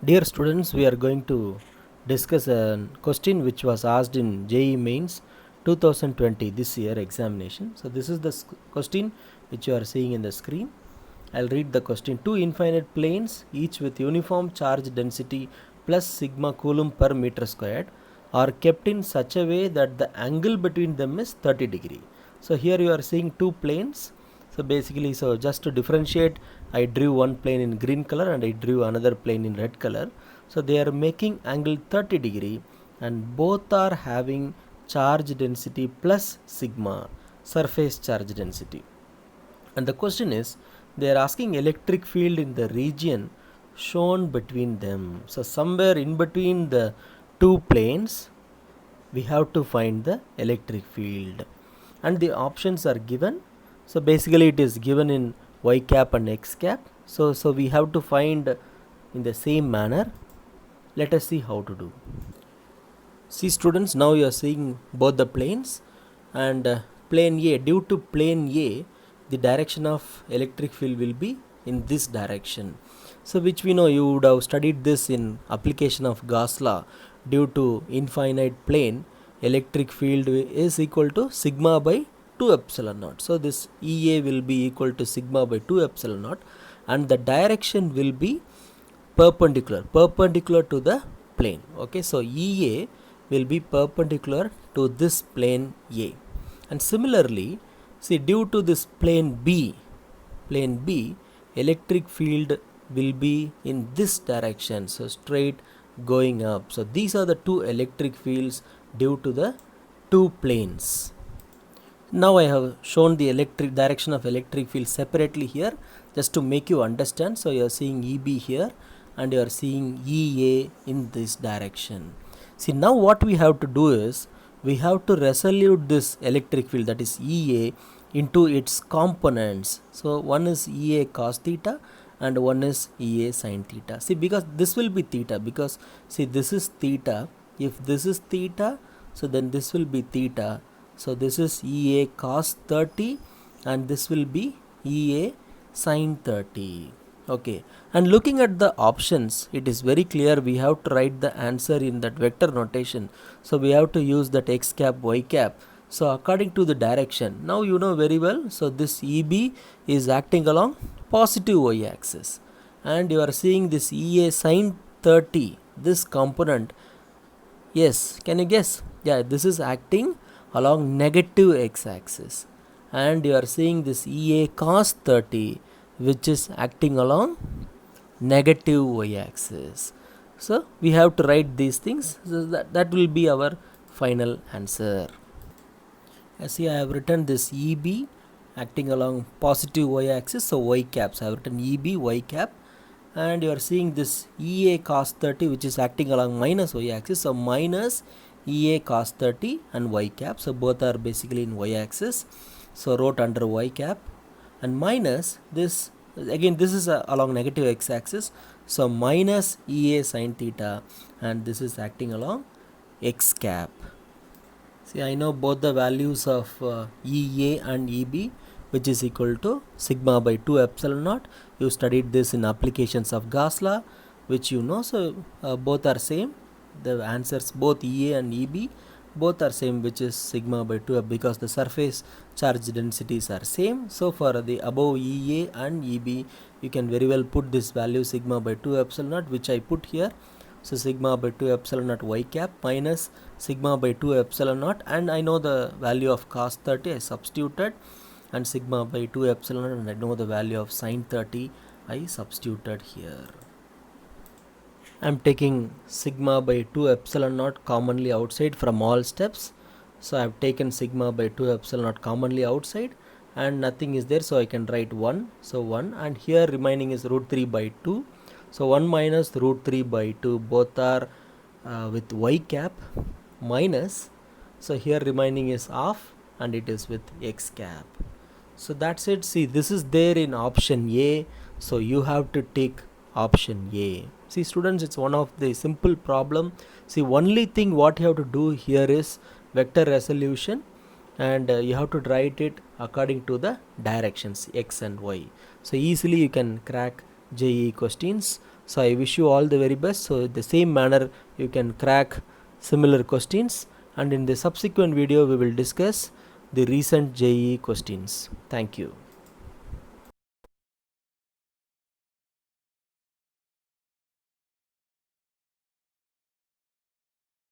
Dear students, we are going to discuss a question which was asked in JEE Mains 2020 this year examination. So this is the question which you are seeing in the screen. I'll read the question. Two infinite planes, each with uniform charge density plus sigma coulomb per meter squared, are kept in such a way that the angle between them is 30 degree. So here you are seeing two planes. So basically, just to differentiate, I drew one plane in green color and I drew another plane in red color. So they are making angle 30 degree and both are having charge density plus sigma, surface charge density. And the question is, they are asking electric field in the region shown between them. So somewhere in between the two planes, we have to find the electric field. And the options are given. So basically it is given in y cap and x cap. So we have to find in the same manner. Let us see how to do. See students, now you are seeing both the planes, and plane A, due to plane A, the direction of electric field will be in this direction. So which we know, you would have studied this in application of Gauss law. Due to infinite plane, electric field is equal to sigma by 2 epsilon naught. So this EA will be equal to sigma by 2 epsilon naught, and the direction will be perpendicular to the plane. Okay, so EA will be perpendicular to this plane A. And similarly, see, due to this plane B, electric field will be in this direction, so straight going up. So these are the two electric fields due to the two planes. Now I have shown the electric direction of electric field separately here, just to make you understand. So you are seeing EB here and you are seeing EA in this direction. See, now what we have to do is, we have to resolute this electric field, that is EA, into its components. So one is EA cos theta and one is EA sin theta. See, because this will be theta, because see, this is theta. If this is theta, so then this will be theta. So this is EA cos 30 and this will be EA sin 30. Okay, and looking at the options, it is very clear we have to write the answer in that vector notation. So we have to use that x cap, y cap. So according to the direction, now you know very well. So this EB is acting along positive y axis, and you are seeing this EA sin 30, this component. Yes, can you guess? Yeah, this is acting along negative x axis, and you are seeing this EA cos 30, which is acting along negative y axis. So we have to write these things. So that will be our final answer. See, I have written this EB acting along positive y axis, so y caps. I have written EB y cap, and you are seeing this EA cos 30, which is acting along minus y axis, so minus EA cos 30 and y cap. So both are basically in y axis, so wrote under y cap, and minus this, again this is along negative x axis, so minus EA sin theta, and this is acting along x cap. See, I know both the values of EA and EB, which is equal to sigma by 2 epsilon naught. You studied this in applications of Gauss law, which you know. So both are same. The answers, both EA and EB, both are same, which is sigma by 2, because the surface charge densities are same. So for the above EA and EB, you can very well put this value sigma by 2 epsilon naught, which I put here. So sigma by 2 epsilon naught y cap minus sigma by 2 epsilon naught, and I know the value of cos 30, I substituted, and sigma by 2 epsilon naught, and I know the value of sin 30, I substituted here. I am taking sigma by 2 epsilon naught commonly outside from all steps. So I have taken sigma by 2 epsilon naught commonly outside, and nothing is there, so I can write 1. So 1, and here remaining is root 3 by 2. So 1 minus root 3 by 2, both are with y cap, minus, so here remaining is half, and it is with x cap. So that's it. See, this is there in option A, so you have to take option A. See students, it's one of the simple problem. See, only thing what you have to do here is vector resolution, and you have to write it according to the directions x and y. So easily you can crack JEE questions. So I wish you all the very best. So the same manner you can crack similar questions, and in the subsequent video we will discuss the recent JEE questions. Thank you.